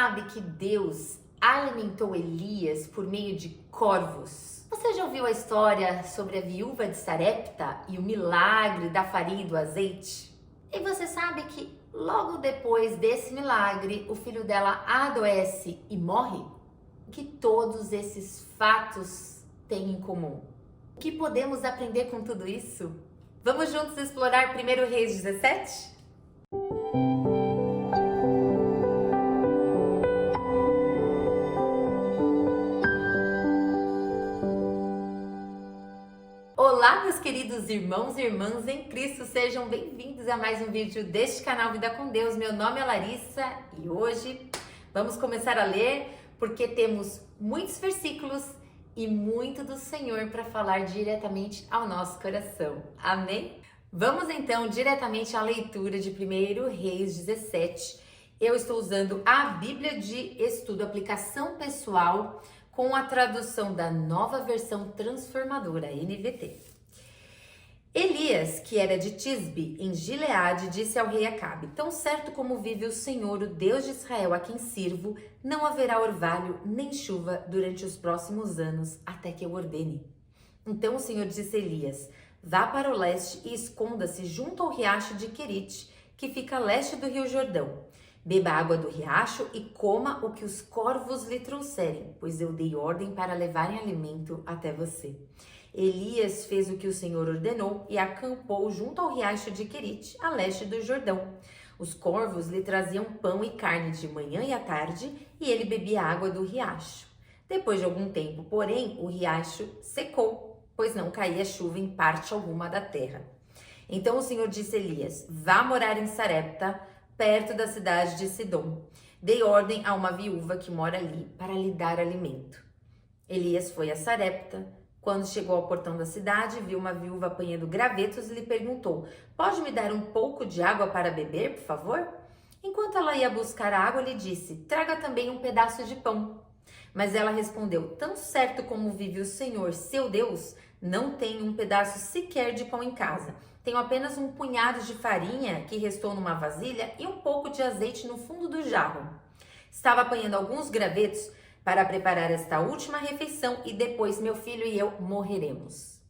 sabe que Deus alimentou Elias por meio de corvos? Você já ouviu a história sobre a viúva de Sarepta e o milagre da farinha e do azeite? E você sabe que logo depois desse milagre, o filho dela adoece e morre? O que todos esses fatos têm em comum? O que podemos aprender com tudo isso? Vamos juntos explorar 1 Reis 17? Olá, meus queridos irmãos e irmãs em Cristo, sejam bem-vindos a mais um vídeo deste canal Vida com Deus. Meu nome é Larissa e hoje vamos começar a ler porque temos muitos versículos e muito do Senhor para falar diretamente ao nosso coração. Amém? Vamos então diretamente à leitura de 1 Reis 17. Eu estou usando a Bíblia de Estudo, aplicação pessoal, com a tradução da Nova Versão Transformadora, NVT. Elias, que era de Tisbe, em Gileade, disse ao rei Acabe: Tão certo como vive o Senhor, o Deus de Israel, a quem sirvo, não haverá orvalho nem chuva durante os próximos anos, até que eu ordene. Então o Senhor disse a Elias: Vá para o leste e esconda-se junto ao riacho de Querite, que fica a leste do rio Jordão. Beba água do riacho e coma o que os corvos lhe trouxerem, pois eu dei ordem para levarem alimento até você. Elias fez o que o Senhor ordenou e acampou junto ao riacho de Querite, a leste do Jordão. Os corvos lhe traziam pão e carne de manhã e à tarde, e ele bebia água do riacho. Depois de algum tempo, porém, o riacho secou, pois não caía chuva em parte alguma da terra. Então o Senhor disse a Elias: Vá morar em Sarepta, perto da cidade de Sidom. Dei ordem a uma viúva que mora ali para lhe dar alimento. Elias foi a Sarepta. Quando chegou ao portão da cidade, viu uma viúva apanhando gravetos e lhe perguntou: Pode me dar um pouco de água para beber, por favor? Enquanto ela ia buscar a água, ele disse: Traga também um pedaço de pão. Mas ela respondeu: Tão certo como vive o Senhor, seu Deus, não tenho um pedaço sequer de pão em casa. Tenho apenas um punhado de farinha que restou numa vasilha e um pouco de azeite no fundo do jarro. Estava apanhando alguns gravetos para preparar esta última refeição e depois meu filho e eu morreremos.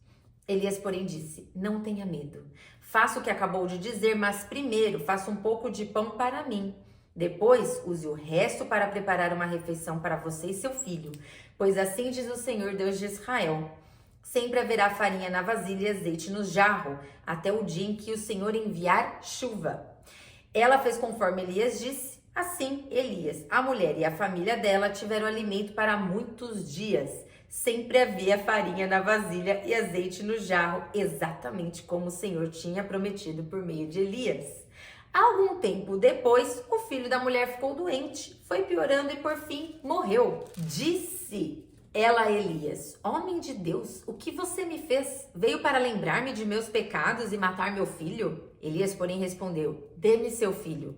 Elias, porém, disse: Não tenha medo. Faça o que acabou de dizer, mas primeiro faça um pouco de pão para mim. Depois, use o resto para preparar uma refeição para você e seu filho, pois assim diz o Senhor Deus de Israel: Sempre haverá farinha na vasilha e azeite no jarro, até o dia em que o Senhor enviar chuva. Ela fez conforme Elias disse. Assim, Elias, a mulher e a família dela tiveram alimento para muitos dias. Sempre havia farinha na vasilha e azeite no jarro, exatamente como o Senhor tinha prometido por meio de Elias. Algum tempo depois, o filho da mulher ficou doente, foi piorando e por fim morreu. Disse ela a Elias: Homem de Deus, o que você me fez? Veio para lembrar-me de meus pecados e matar meu filho? Elias, porém, respondeu: Dê-me seu filho.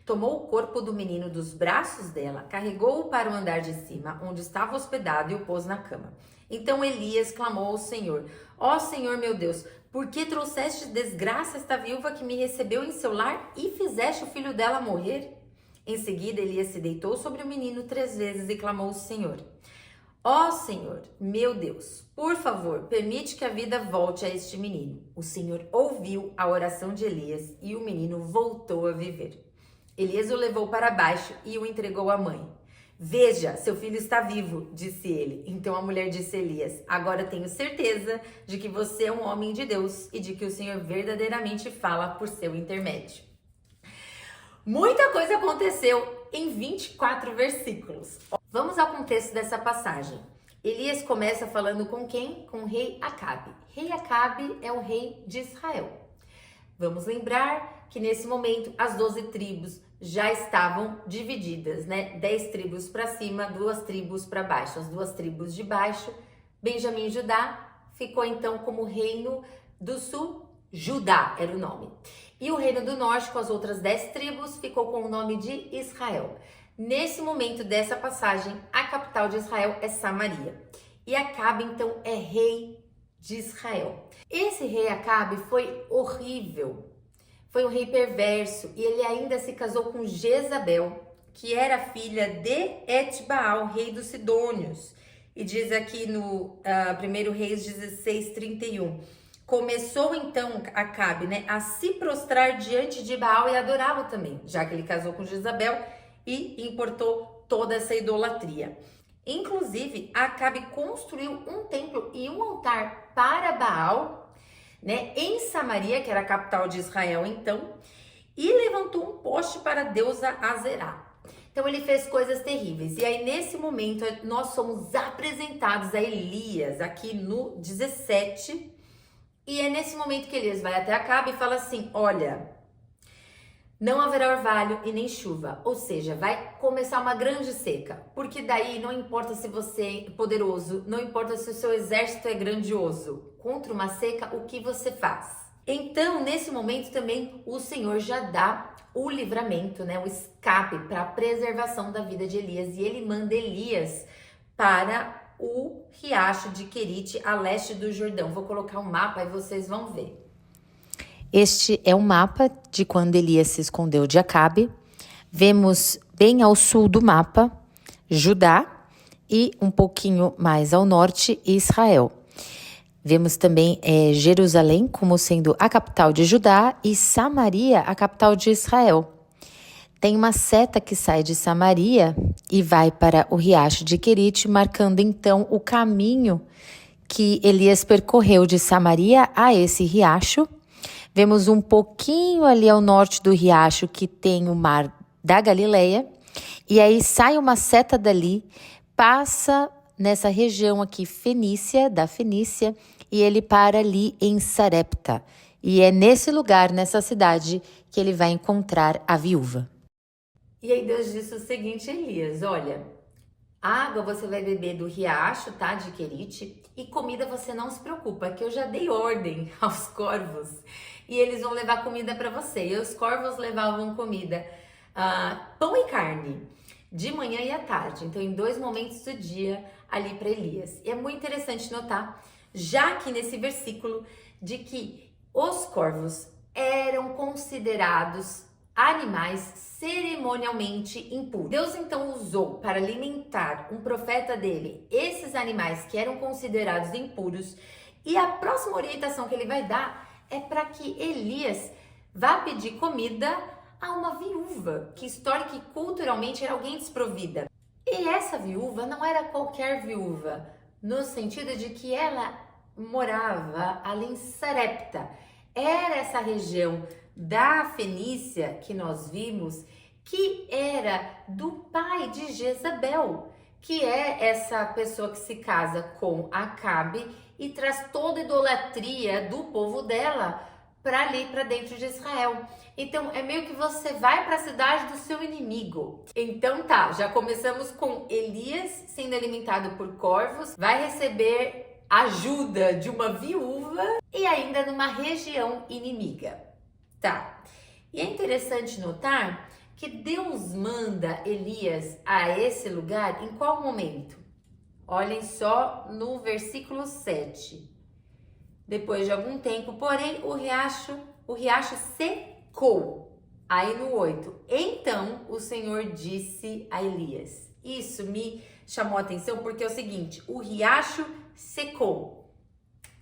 Tomou o corpo do menino dos braços dela, carregou-o para o andar de cima, onde estava hospedado, e o pôs na cama. Então Elias clamou ao Senhor: Ó Senhor meu Deus, por que trouxeste desgraça a esta viúva que me recebeu em seu lar e fizeste o filho dela morrer? Em seguida, Elias se deitou sobre o menino 3 vezes e clamou ao Senhor: Ó Senhor, meu Deus, por favor, permite que a vida volte a este menino. O Senhor ouviu a oração de Elias e o menino voltou a viver. Elias o levou para baixo e o entregou à mãe. Veja, seu filho está vivo, disse ele. Então a mulher disse a Elias: Agora tenho certeza de que você é um homem de Deus e de que o Senhor verdadeiramente fala por seu intermédio. Muita coisa aconteceu em 24 versículos. Vamos ao contexto dessa passagem. Elias começa falando com quem? Com o rei Acabe. Rei Acabe é o rei de Israel. Vamos lembrar que nesse momento as 12 tribos já estavam divididas, né? 10 tribos para cima, 2 tribos para baixo. As 2 tribos de baixo, Benjamim e Judá, ficou então como reino do sul, Judá era o nome. E o reino do norte, com as outras 10 tribos, ficou com o nome de Israel. Nesse momento dessa passagem, a capital de Israel é Samaria. E Acabe, então, é rei de Israel. Esse rei Acabe foi horrível. Foi um rei perverso e ele ainda se casou com Jezabel, que era filha de Etbaal, rei dos Sidônios. E diz aqui no 1 Reis 16:31. Começou então Acabe, né, a se prostrar diante de Baal e adorá-lo também, já que ele casou com Jezabel e importou toda essa idolatria. Inclusive, Acabe construiu um templo e um altar para Baal, né, em Samaria, que era a capital de Israel então, e levantou um poste para a deusa Azerá. Então ele fez coisas terríveis. E aí nesse momento nós somos apresentados a Elias aqui no 17. E é nesse momento que Elias vai até Acabe e fala assim: olha, não haverá orvalho e nem chuva, ou seja, vai começar uma grande seca, porque daí não importa se você é poderoso, não importa se o seu exército é grandioso, contra uma seca, o que você faz? Então, nesse momento também, o Senhor já dá o livramento, né, o escape para a preservação da vida de Elias, e ele manda Elias para o riacho de Querite, a leste do Jordão. Vou colocar um mapa e vocês vão ver. Este é um mapa de quando Elias se escondeu de Acabe. Vemos bem ao sul do mapa Judá e um pouquinho mais ao norte Israel. Vemos também Jerusalém como sendo a capital de Judá e Samaria a capital de Israel. Tem uma seta que sai de Samaria e vai para o riacho de Querite, marcando então o caminho que Elias percorreu de Samaria a esse riacho. Vemos um pouquinho ali ao norte do riacho que tem o mar da Galileia. E aí sai uma seta dali, passa nessa região aqui da Fenícia, e ele para ali em Sarepta. E é nesse lugar, nessa cidade, que ele vai encontrar a viúva. E aí Deus disse o seguinte, Elias, olha, água você vai beber do riacho, tá, de Querite, e comida você não se preocupa, que eu já dei ordem aos corvos e eles vão levar comida para você. E os corvos levavam comida, pão e carne, de manhã e à tarde, então em 2 momentos do dia ali para Elias. E é muito interessante notar, já que nesse versículo, de que os corvos eram considerados animais cerimonialmente impuros. Deus então usou para alimentar um profeta dele esses animais que eram considerados impuros, e a próxima orientação que ele vai dar é para que Elias vá pedir comida a uma viúva, que histórica e culturalmente era alguém desprovida. E essa viúva não era qualquer viúva, no sentido de que ela morava ali em Sarepta. Era essa região da Fenícia que nós vimos, que era do pai de Jezabel, que é essa pessoa que se casa com Acabe e traz toda a idolatria do povo dela para ali, para dentro de Israel. Então é meio que você vai para a cidade do seu inimigo. Então tá, já começamos com Elias sendo alimentado por corvos, vai receber ajuda de uma viúva e ainda numa região inimiga. Tá, e é interessante notar que Deus manda Elias a esse lugar em qual momento? Olhem só no versículo 7. Depois de algum tempo, porém, o riacho secou. Aí no 8, então o Senhor disse a Elias. Isso me chamou a atenção porque é o seguinte, o riacho secou.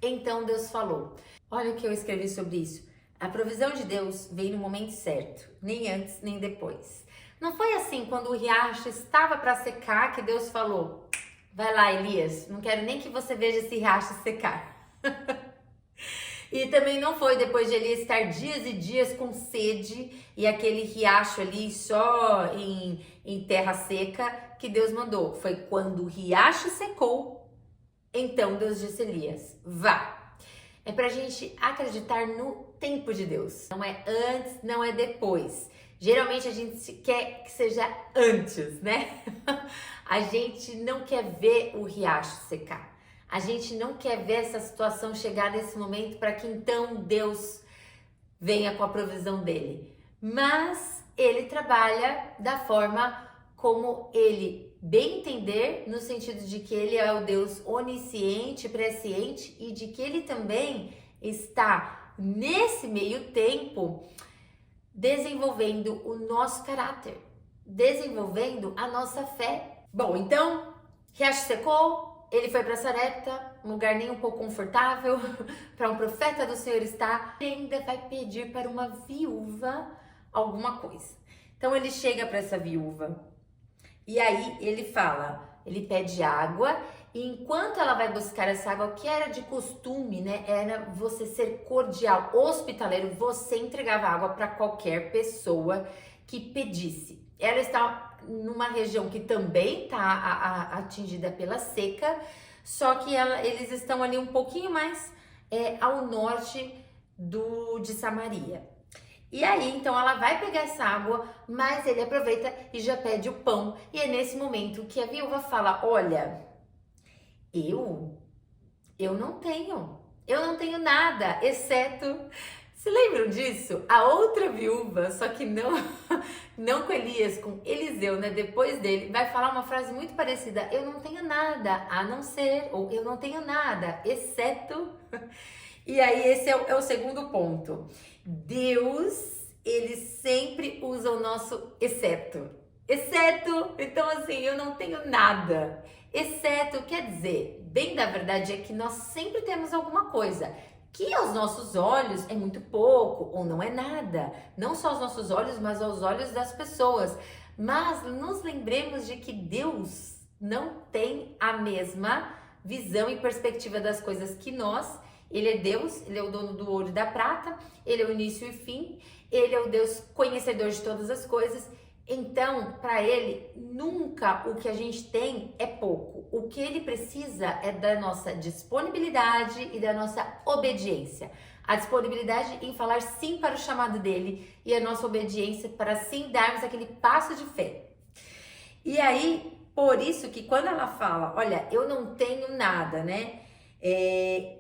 Então Deus falou, olha o que eu escrevi sobre isso. A provisão de Deus veio no momento certo, nem antes nem depois. Não foi assim quando o riacho estava para secar que Deus falou, vai lá Elias, não quero nem que você veja esse riacho secar. E também não foi depois de Elias estar dias e dias com sede e aquele riacho ali só em terra seca que Deus mandou. Foi quando o riacho secou, então Deus disse a Elias, vá. É pra gente acreditar no tempo de Deus. Não é antes, não é depois. Geralmente a gente quer que seja antes, né? A gente não quer ver o riacho secar. A gente não quer ver essa situação chegar nesse momento para que então Deus venha com a provisão dele. Mas ele trabalha da forma como ele bem entender, no sentido de que ele é o Deus onisciente, presciente e de que ele também está nesse meio tempo desenvolvendo o nosso caráter, desenvolvendo a nossa fé. Bom, então, riacho secou, ele foi para Sarepta, um lugar nem um pouco confortável para um profeta do Senhor estar. Ele ainda vai pedir para uma viúva alguma coisa. Então ele chega para essa viúva e aí ele fala, ele pede água. E enquanto ela vai buscar essa água, que era de costume, né? Era você ser cordial, hospitaleiro, você entregava água para qualquer pessoa que pedisse. Ela está numa região que também está atingida pela seca, só que eles estão ali um pouquinho mais ao norte de Samaria. E aí, então, ela vai pegar essa água, mas ele aproveita e já pede o pão. E é nesse momento que a viúva fala, olha, eu não tenho nada, exceto, se lembram disso? A outra viúva, só que não com Elias, com Eliseu, né? Depois dele, vai falar uma frase muito parecida, eu não tenho nada a não ser, ou eu não tenho nada, exceto. E aí esse é o segundo ponto. Deus, ele sempre usa o nosso exceto. Exceto, então assim, eu não tenho nada. Exceto quer dizer, bem da verdade é que nós sempre temos alguma coisa que aos nossos olhos é muito pouco ou não é nada. Não só aos nossos olhos, mas aos olhos das pessoas. Mas nos lembremos de que Deus não tem a mesma visão e perspectiva das coisas que nós. Ele é Deus, ele é o dono do ouro e da prata, ele é o início e fim, ele é o Deus conhecedor de todas as coisas. Então, para ele, nunca o que a gente tem é pouco. O que ele precisa é da nossa disponibilidade e da nossa obediência. A disponibilidade em falar sim para o chamado dele e a nossa obediência para sim darmos aquele passo de fé. E aí, por isso que quando ela fala, olha, eu não tenho nada, né?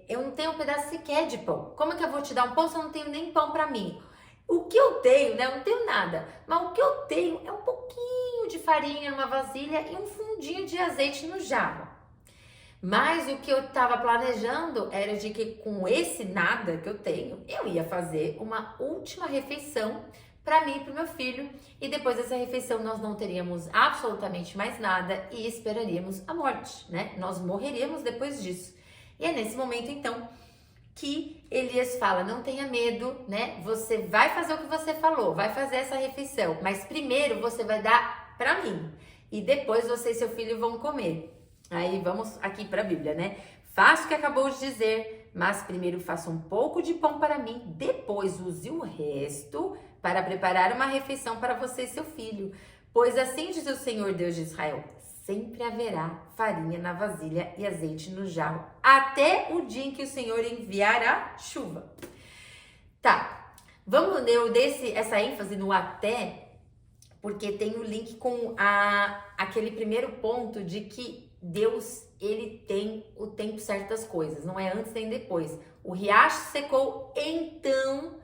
Eu não tenho um pedaço sequer de pão. Como é que eu vou te dar um pão se eu não tenho nem pão para mim? O que eu tenho, né? Eu não tenho nada, mas o que eu tenho é um pouquinho de farinha numa vasilha e um fundinho de azeite no jarro. Mas o que eu estava planejando era de que com esse nada que eu tenho, eu ia fazer uma última refeição para mim e para o meu filho. E depois dessa refeição nós não teríamos absolutamente mais nada e esperaríamos a morte, né? Nós morreríamos depois disso. E é nesse momento, então, que Elias fala, não tenha medo, né? Você vai fazer o que você falou, vai fazer essa refeição, mas primeiro você vai dar para mim e depois você e seu filho vão comer. Aí vamos aqui para a Bíblia, né? Faça o que acabou de dizer, mas primeiro faça um pouco de pão para mim, depois use o resto para preparar uma refeição para você e seu filho. Pois assim diz o Senhor Deus de Israel, sempre haverá farinha na vasilha e azeite no jarro, até o dia em que o Senhor enviar a chuva. Tá, vamos ler essa ênfase no até, porque tem o link com aquele primeiro ponto de que Deus, ele tem o tempo certo das coisas, não é antes nem depois. O riacho secou, então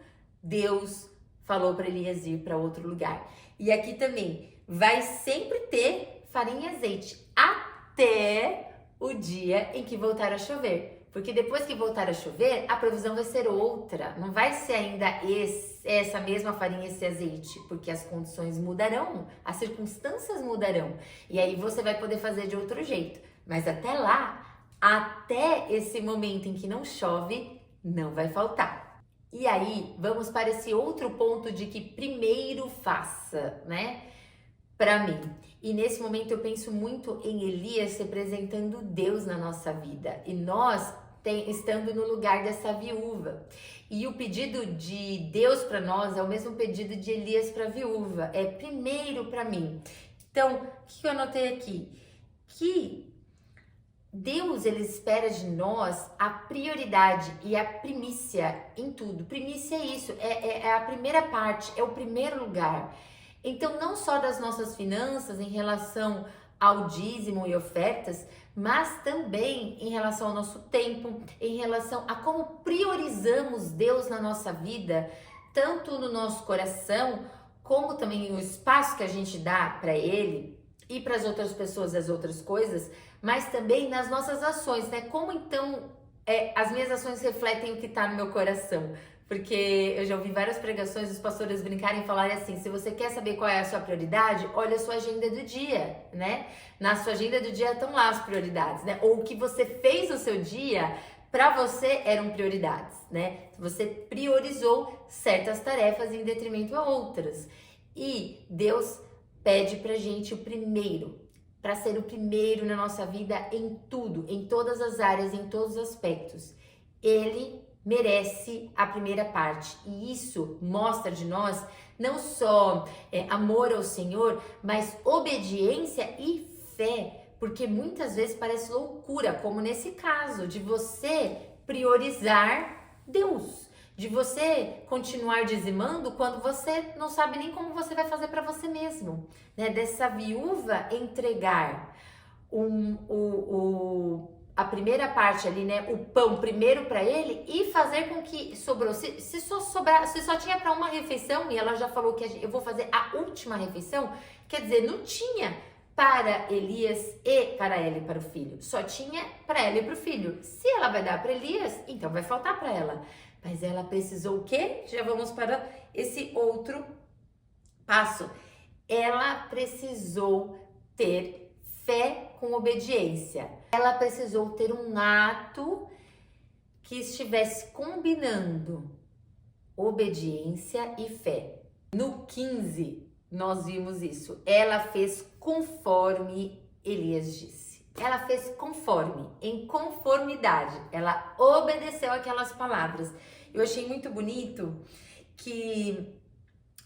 Deus falou para Elias ir para outro lugar. E aqui também vai sempre ter farinha e azeite até o dia em que voltar a chover. Porque depois que voltar a chover, a provisão vai ser outra. Não vai ser ainda essa mesma farinha e esse azeite, porque as condições mudarão, as circunstâncias mudarão. E aí você vai poder fazer de outro jeito. Mas até lá, até esse momento em que não chove, não vai faltar. E aí, vamos para esse outro ponto de que primeiro faça, né? Para mim. E nesse momento eu penso muito em Elias representando Deus na nossa vida. E nós estando no lugar dessa viúva. E o pedido de Deus para nós é o mesmo pedido de Elias para a viúva. É primeiro para mim. Então, o que eu anotei aqui? Que Deus, ele espera de nós a prioridade e a primícia em tudo. Primícia é isso, é a primeira parte, é o primeiro lugar. Então, não só das nossas finanças em relação ao dízimo e ofertas, mas também em relação ao nosso tempo, em relação a como priorizamos Deus na nossa vida, tanto no nosso coração, como também o espaço que a gente dá para Ele e para as outras pessoas, as outras coisas, mas também nas nossas ações, né? Como então as minhas ações refletem o que está no meu coração? porque eu já ouvi várias pregações dos pastores brincarem e falarem assim: se você quer saber qual é a sua prioridade, olha a sua agenda do dia, né? Na sua agenda do dia estão lá as prioridades, né? Ou o que você fez no seu dia, para você eram prioridades, né? Você priorizou certas tarefas em detrimento a outras. E Deus pede pra gente o primeiro, para ser o primeiro na nossa vida em tudo, em todas as áreas, em todos os aspectos. Ele merece a primeira parte, e isso mostra de nós não só amor ao Senhor, mas obediência e fé, porque muitas vezes parece loucura, como nesse caso, de você priorizar Deus, de você continuar dizimando quando você não sabe nem como você vai fazer para você mesmo, né? Dessa viúva entregar a primeira parte ali, né, o pão primeiro para ele e fazer com que sobrou. Se só tinha para uma refeição e ela já falou que eu vou fazer a última refeição, quer dizer, não tinha para Elias e para ela e para o filho. Só tinha para ela e para o filho. Se ela vai dar para Elias, então vai faltar para ela. Mas ela precisou o quê? Já vamos para esse outro passo. Ela precisou ter fé com obediência. Ela precisou ter um ato que estivesse combinando obediência e fé. No 15, nós vimos isso. Ela fez conforme Elias disse. Ela fez conforme, em conformidade. Ela obedeceu aquelas palavras. Eu achei muito bonito que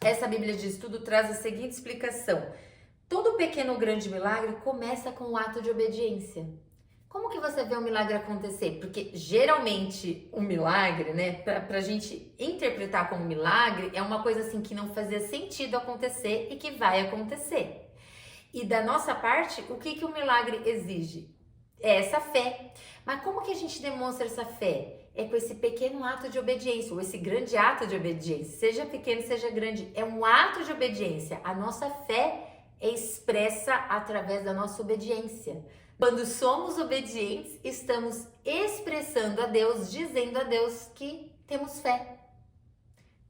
essa Bíblia de Estudo traz a seguinte explicação. Todo pequeno ou grande milagre começa com um ato de obediência. Como que você vê um milagre acontecer? Porque geralmente o milagre, né, pra gente interpretar como milagre, é uma coisa assim que não fazia sentido acontecer e que vai acontecer. E da nossa parte, o que o milagre exige? É essa fé. Mas como que a gente demonstra essa fé? É com esse pequeno ato de obediência, ou esse grande ato de obediência. Seja pequeno, seja grande, é um ato de obediência. A nossa fé é expressa através da nossa obediência. Quando somos obedientes, estamos expressando a Deus, dizendo a Deus que temos fé.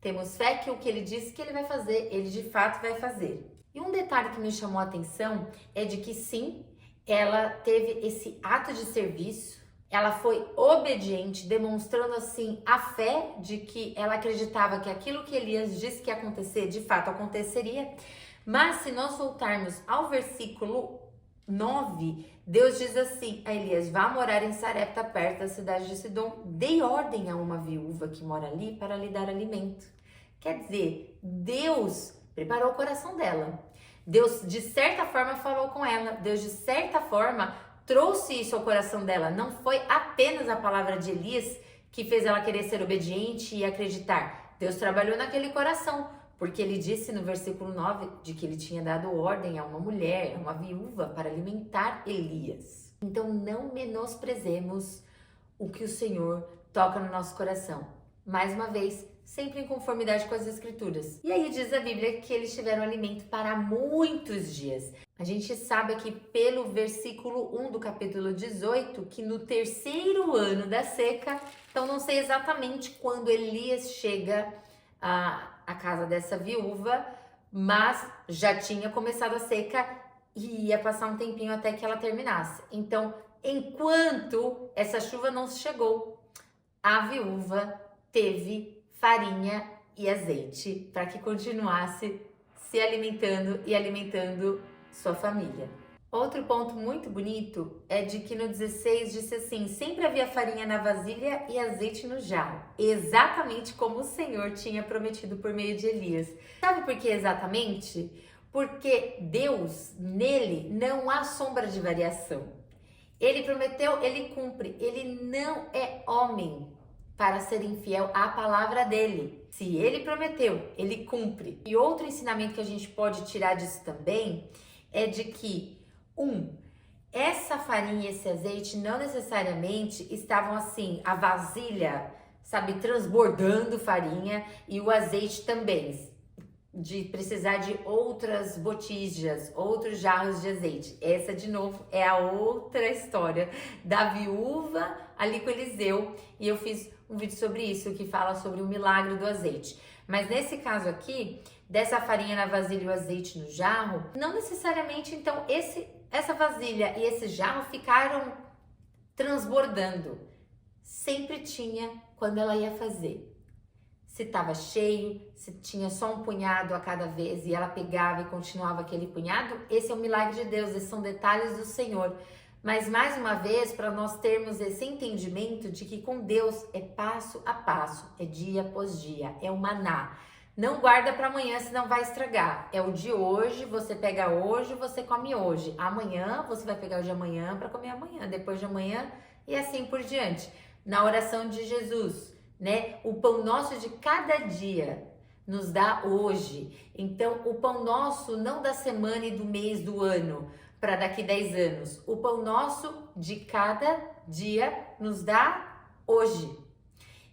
Temos fé que o que Ele disse que Ele vai fazer, Ele de fato vai fazer. E um detalhe que me chamou a atenção é de que sim, ela teve esse ato de serviço, ela foi obediente, demonstrando assim a fé de que ela acreditava que aquilo que Elias disse que ia acontecer, de fato aconteceria. Mas se nós voltarmos ao versículo 9, Deus diz assim a Elias: vá morar em Sarepta, perto da cidade de Sidom, dei ordem a uma viúva que mora ali para lhe dar alimento. Quer dizer, Deus preparou o coração dela. Deus, de certa forma, falou com ela. Deus, de certa forma, trouxe isso ao coração dela. Não foi apenas a palavra de Elias que fez ela querer ser obediente e acreditar. Deus trabalhou naquele coração, porque ele disse no versículo 9 de que ele tinha dado ordem a uma mulher, a uma viúva, para alimentar Elias. Então, não menosprezemos o que o Senhor toca no nosso coração. Mais uma vez, sempre em conformidade com as Escrituras. E aí diz a Bíblia que eles tiveram alimento para muitos dias. A gente sabe aqui pelo versículo 1 do capítulo 18 que no terceiro ano da seca, então não sei exatamente quando Elias chega a casa dessa viúva, mas já tinha começado a seca e ia passar um tempinho até que ela terminasse. Então, enquanto essa chuva não chegou, a viúva teve farinha e azeite para que continuasse se alimentando e alimentando sua família. Outro ponto muito bonito é de que no 16 disse assim: sempre havia farinha na vasilha e azeite no jarro, exatamente como o Senhor tinha prometido por meio de Elias. Sabe por que exatamente? Porque Deus, nele, não há sombra de variação. Ele prometeu, ele cumpre. Ele não é homem para ser infiel à palavra dele. Se ele prometeu, ele cumpre. E outro ensinamento que a gente pode tirar disso também é de que essa farinha e esse azeite não necessariamente estavam assim, a vasilha, sabe, transbordando farinha e o azeite também. de precisar de outras botijas, outros jarros de azeite. Essa, de novo, é a outra história da viúva ali com Eliseu. E eu fiz um vídeo sobre isso, que fala sobre o milagre do azeite. Mas nesse caso aqui, dessa farinha na vasilha e o azeite no jarro, não necessariamente, então, essa vasilha e esse jarro ficaram transbordando. Sempre tinha quando ela ia fazer. Se estava cheio, se tinha só um punhado a cada vez e ela pegava e continuava aquele punhado, esse é o milagre de Deus, esses são detalhes do Senhor. Mas mais uma vez, para nós termos esse entendimento de que com Deus é passo a passo, é dia após dia, é o maná. Não guarda para amanhã, senão vai estragar. É o de hoje, você pega hoje, você come hoje. Amanhã, você vai pegar o de amanhã para comer amanhã, depois de amanhã e assim por diante. Na oração de Jesus, né? O pão nosso de cada dia nos dá hoje. Então, o pão nosso não da semana e do mês, do ano, para daqui 10 anos. O pão nosso de cada dia nos dá hoje.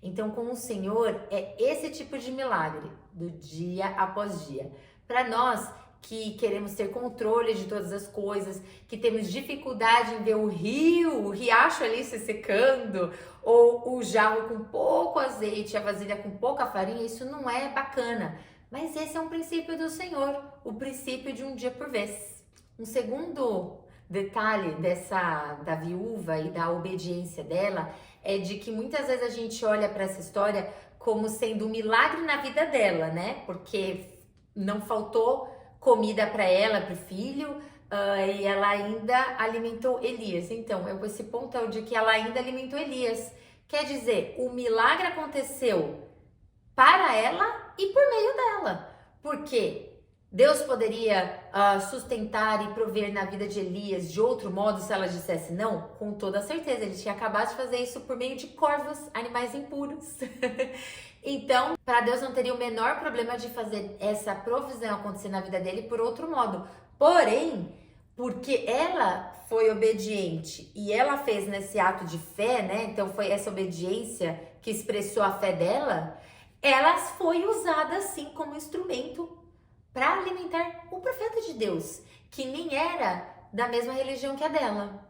Então, com o Senhor, é esse tipo de milagre, do dia após dia. Para nós que queremos ter controle de todas as coisas, que temos dificuldade em ver o riacho ali se secando, ou o jarro com pouco azeite, a vasilha com pouca farinha, isso não é bacana. Mas esse é um princípio do Senhor, o princípio de um dia por vez. Um segundo detalhe da viúva e da obediência dela é de que muitas vezes a gente olha para essa história como sendo um milagre na vida dela, né? Porque não faltou comida para ela, para o filho, e ela ainda alimentou Elias. Então, esse ponto é o de que ela ainda alimentou Elias. Quer dizer, o milagre aconteceu para ela e por meio dela. Porque Deus poderia sustentar e prover na vida de Elias de outro modo se ela dissesse não? Com toda certeza, ele tinha acabado de fazer isso por meio de corvos, animais impuros. Então, para Deus não teria o menor problema de fazer essa provisão acontecer na vida dele por outro modo. Porém, porque ela foi obediente e ela fez nesse ato de fé, né? Então foi essa obediência que expressou a fé dela, ela foi usada assim como instrumento para alimentar o profeta de Deus, que nem era da mesma religião que a dela.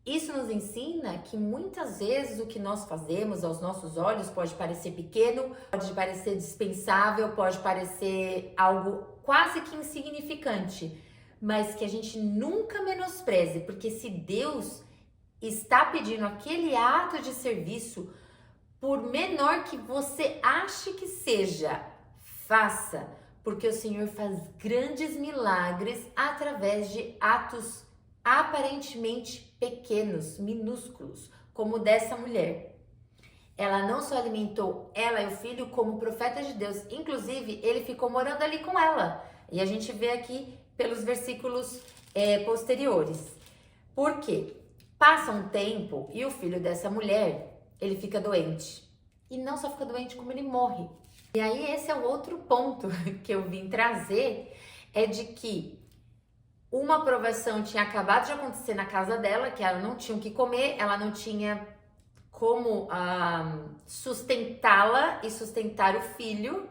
Isso nos ensina que muitas vezes o que nós fazemos aos nossos olhos pode parecer pequeno, pode parecer dispensável, pode parecer algo quase que insignificante, mas que a gente nunca menospreze, porque se Deus está pedindo aquele ato de serviço, por menor que você ache que seja, faça, porque o Senhor faz grandes milagres através de atos aparentemente pequenos, minúsculos, como o dessa mulher. Ela não só alimentou ela e o filho como profeta de Deus, inclusive ele ficou morando ali com ela. E a gente vê aqui pelos versículos posteriores. Por quê? Passa um tempo e o filho dessa mulher, ele fica doente. E não só fica doente, como ele morre. E aí esse é o outro ponto que eu vim trazer, é de que uma provação tinha acabado de acontecer na casa dela, que ela não tinha o que comer, ela não tinha como sustentá-la e sustentar o filho,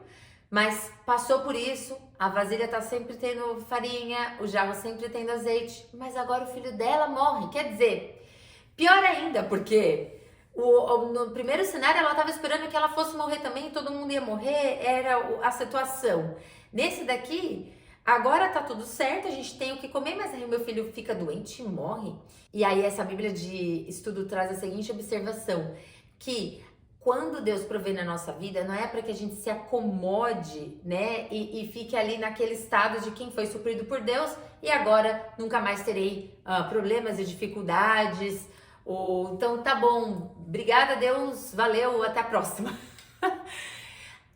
mas passou por isso, a vasilha tá sempre tendo farinha, o jarro sempre tendo azeite, mas agora o filho dela morre. Quer dizer, pior ainda, porque no primeiro cenário ela estava esperando que ela fosse morrer também, todo mundo ia morrer, era a situação. Nesse daqui, agora tá tudo certo, a gente tem o que comer, mas aí o meu filho fica doente e morre. E aí essa Bíblia de estudo traz a seguinte observação, que quando Deus provê na nossa vida, não é para que a gente se acomode, né, e fique ali naquele estado de quem foi suprido por Deus e agora nunca mais terei problemas e dificuldades, ou então tá bom, obrigada Deus, valeu, até a próxima.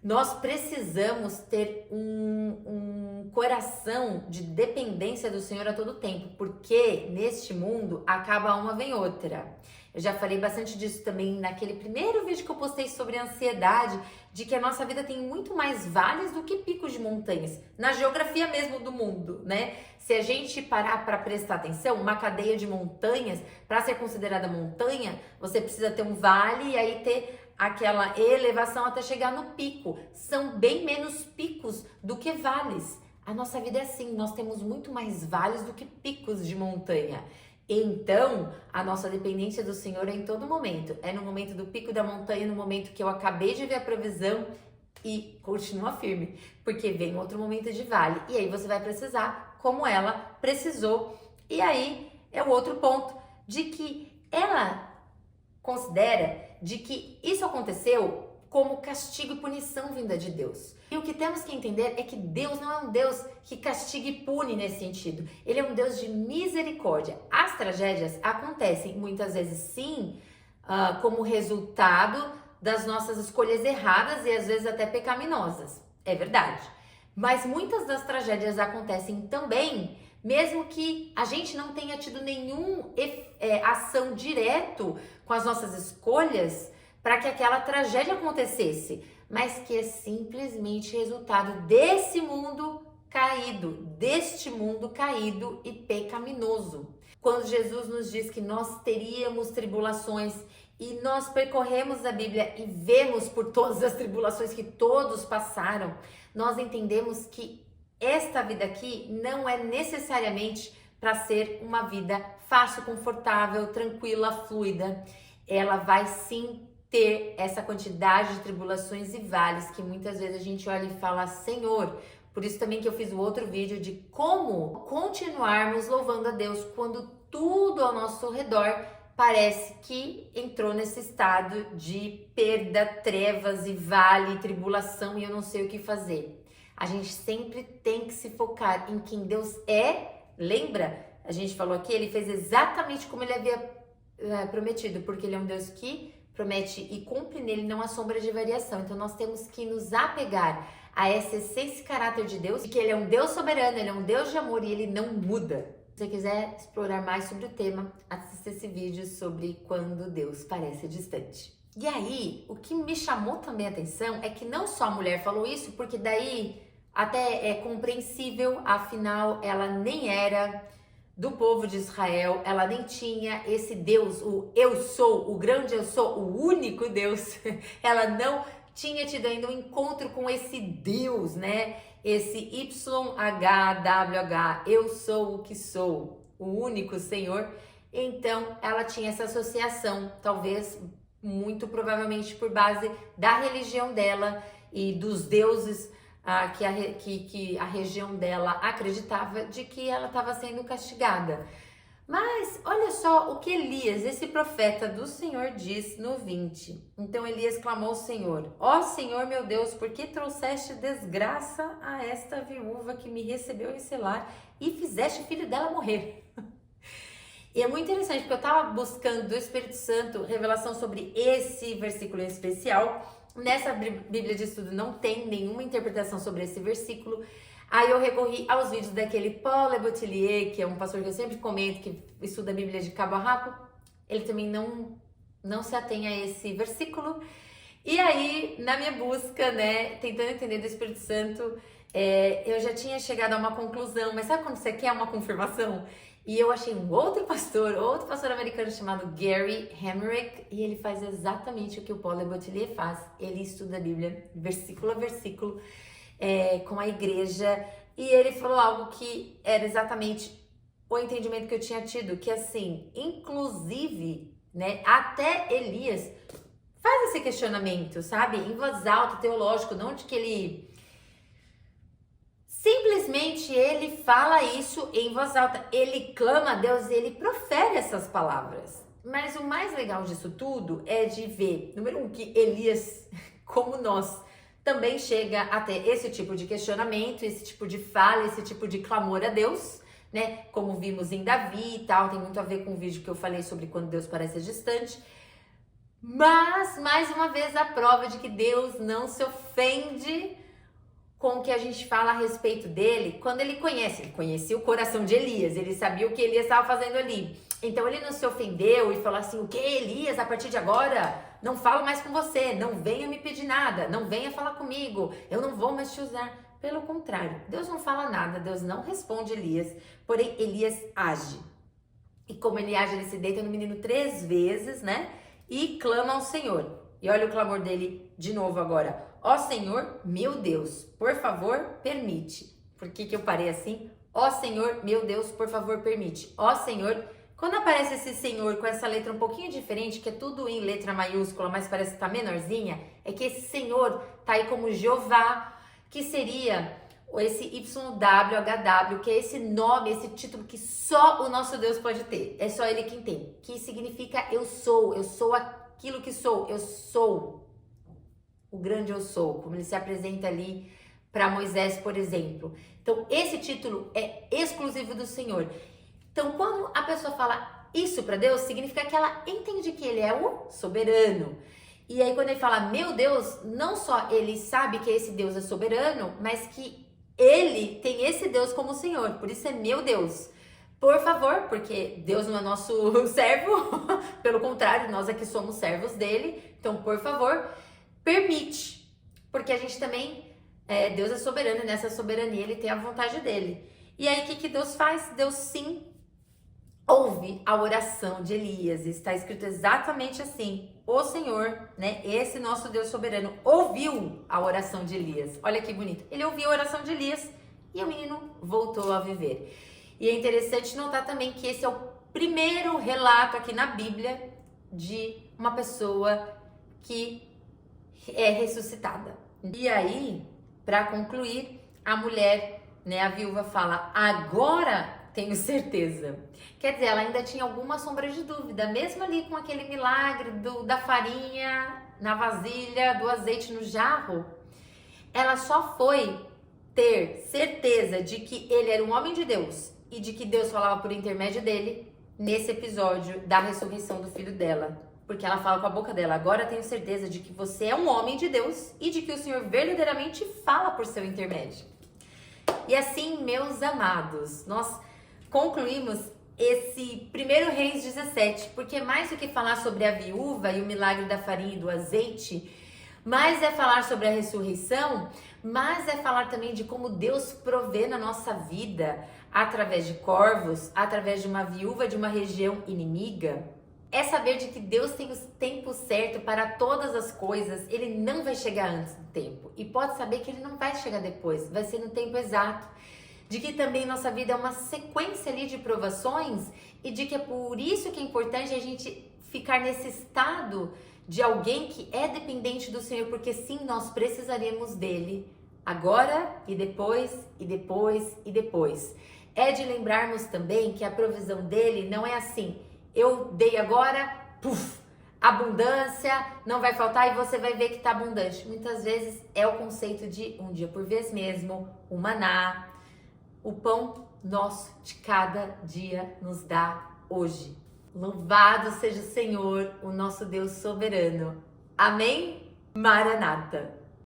Nós precisamos ter um coração de dependência do Senhor a todo tempo, porque neste mundo acaba uma, vem outra. Eu já falei bastante disso também naquele primeiro vídeo que eu postei sobre ansiedade, de que a nossa vida tem muito mais vales do que picos de montanhas, na geografia mesmo do mundo, né? Se a gente parar para prestar atenção, uma cadeia de montanhas, para ser considerada montanha, você precisa ter um vale e aí ter aquela elevação até chegar no pico. São bem menos picos do que vales. A nossa vida é assim, nós temos muito mais vales do que picos de montanha. Então, a nossa dependência do Senhor é em todo momento. É no momento do pico da montanha, no momento que eu acabei de ver a provisão e continua firme, porque vem outro momento de vale. E aí você vai precisar, como ela precisou. E aí é o outro ponto, de que ela considera de que isso aconteceu como castigo e punição vinda de Deus. E o que temos que entender é que Deus não é um Deus que castiga e pune nesse sentido. Ele é um Deus de misericórdia. As tragédias acontecem muitas vezes sim, como resultado das nossas escolhas erradas e às vezes até pecaminosas. É verdade. Mas muitas das tragédias acontecem também mesmo que a gente não tenha tido nenhuma ação direto com as nossas escolhas para que aquela tragédia acontecesse, mas que é simplesmente resultado deste mundo caído e pecaminoso. Quando Jesus nos diz que nós teríamos tribulações e nós percorremos a Bíblia e vemos por todas as tribulações que todos passaram, nós entendemos que esta vida aqui não é necessariamente para ser uma vida fácil, confortável, tranquila, fluida. Ela vai sim ter essa quantidade de tribulações e vales que muitas vezes a gente olha e fala, Senhor. Por isso também que eu fiz o outro vídeo de como continuarmos louvando a Deus quando tudo ao nosso redor parece que entrou nesse estado de perda, trevas e vale, tribulação e eu não sei o que fazer. A gente sempre tem que se focar em quem Deus é. Lembra? A gente falou aqui, ele fez exatamente como ele havia prometido, porque ele é um Deus que promete e cumpre, nele não há sombra de variação. Então nós temos que nos apegar a essa essência e caráter de Deus, que ele é um Deus soberano, ele é um Deus de amor e ele não muda. Se você quiser explorar mais sobre o tema, assista esse vídeo sobre quando Deus parece distante. E aí, o que me chamou também a atenção é que não só a mulher falou isso, porque daí até é compreensível, afinal ela nem era do povo de Israel, ela nem tinha esse Deus, o eu sou, o grande eu sou, o único Deus. Ela não tinha tido ainda um encontro com esse Deus, né? Esse YHWH, eu sou o que sou, o único Senhor. Então ela tinha essa associação, talvez muito provavelmente por base da religião dela e dos deuses que a região dela acreditava de que ela estava sendo castigada. Mas olha só o que Elias, esse profeta do Senhor, diz no 20. Então Elias clamou ao Senhor: ó Senhor meu Deus, por que trouxeste desgraça a esta viúva que me recebeu em Selar e fizeste o filho dela morrer? E é muito interessante, porque eu estava buscando do Espírito Santo revelação sobre esse versículo em especial. Nessa Bíblia de estudo não tem nenhuma interpretação sobre esse versículo. Aí eu recorri aos vídeos daquele Paul Le Boutillier, que é um pastor que eu sempre comento, que estuda a Bíblia de cabo a rabo. Ele também não se atém a esse versículo. E aí, na minha busca, né, tentando entender do Espírito Santo, eu já tinha chegado a uma conclusão, mas sabe quando você quer uma confirmação? E eu achei outro pastor americano chamado Gary Hamrick, e ele faz exatamente o que o Paul Le Boutillier faz. Ele estuda a Bíblia, versículo a versículo, com a igreja, e ele falou algo que era exatamente o entendimento que eu tinha tido, que assim, inclusive, né, até Elias faz esse questionamento, sabe? Em voz alta, teológico, não de que ele... Simplesmente ele fala isso em voz alta, ele clama a Deus e ele profere essas palavras. Mas o mais legal disso tudo é de ver, número um, que Elias, como nós, também chega a ter esse tipo de questionamento, esse tipo de fala, esse tipo de clamor a Deus, né? Como vimos em Davi e tal, tem muito a ver com o vídeo que eu falei sobre quando Deus parece distante. Mas, mais uma vez, a prova de que Deus não se ofende com o que a gente fala a respeito dele, quando ele conhecia o coração de Elias, ele sabia o que Elias estava fazendo ali. Então ele não se ofendeu e falou assim: o que, Elias, a partir de agora não falo mais com você, não venha me pedir nada, não venha falar comigo, eu não vou mais te usar. Pelo contrário, Deus não fala nada, Deus não responde Elias, porém Elias age. E como ele age, ele se deita no menino 3 vezes, né? E clama ao Senhor. E olha o clamor dele de novo agora. Ó Senhor, meu Deus, por favor, permite. Por que eu parei assim? Ó Senhor, meu Deus, por favor, permite. Ó Senhor, quando aparece esse Senhor com essa letra um pouquinho diferente, que é tudo em letra maiúscula, mas parece que tá menorzinha, é que esse Senhor tá aí como Jeová, que seria esse YWHW, que é esse nome, esse título que só o nosso Deus pode ter. É só Ele quem tem. Que significa eu sou aquilo que sou, eu sou o grande eu sou, como ele se apresenta ali para Moisés, por exemplo. Então, esse título é exclusivo do Senhor. Então, quando a pessoa fala isso para Deus, significa que ela entende que Ele é o soberano. E aí, quando ele fala, meu Deus, não só ele sabe que esse Deus é soberano, mas que Ele tem esse Deus como Senhor. Por isso é meu Deus. Por favor, porque Deus não é nosso servo, pelo contrário, nós aqui somos servos dele. Então, por favor, permite. Porque a gente também, Deus é soberano e nessa soberania Ele tem a vontade dele. E aí, o que Deus faz? Deus sim ouve a oração de Elias. Está escrito exatamente assim. O Senhor, né, esse nosso Deus soberano, ouviu a oração de Elias. Olha que bonito. Ele ouviu a oração de Elias e o menino voltou a viver. E é interessante notar também que esse é o primeiro relato aqui na Bíblia de uma pessoa que é ressuscitada. E aí, para concluir, a mulher, né, a viúva fala, agora tenho certeza. Quer dizer, ela ainda tinha alguma sombra de dúvida, mesmo ali com aquele milagre da farinha na vasilha, do azeite no jarro, ela só foi ter certeza de que ele era um homem de Deus e de que Deus falava por intermédio dele nesse episódio da ressurreição do filho dela. Porque ela fala com a boca dela, agora tenho certeza de que você é um homem de Deus e de que o Senhor verdadeiramente fala por seu intermédio. E assim, meus amados, nós concluímos esse 1 Reis 17, porque mais do que falar sobre a viúva e o milagre da farinha e do azeite, mais é falar sobre a ressurreição, mas é falar também de como Deus provê na nossa vida, através de corvos, através de uma viúva de uma região inimiga. É saber de que Deus tem o tempo certo para todas as coisas, Ele não vai chegar antes do tempo. E pode saber que Ele não vai chegar depois, vai ser no tempo exato. De que também nossa vida é uma sequência ali de provações e de que é por isso que é importante a gente ficar nesse estado de alguém que é dependente do Senhor, porque sim, nós precisaremos dele agora e depois, e depois, e depois. É de lembrarmos também que a provisão dele não é assim, eu dei agora, puf, abundância, não vai faltar e você vai ver que tá abundante. Muitas vezes é o conceito de um dia por vez mesmo, o maná, o pão nosso de cada dia nos dá hoje. Louvado seja o Senhor, o nosso Deus soberano. Amém? Maranata.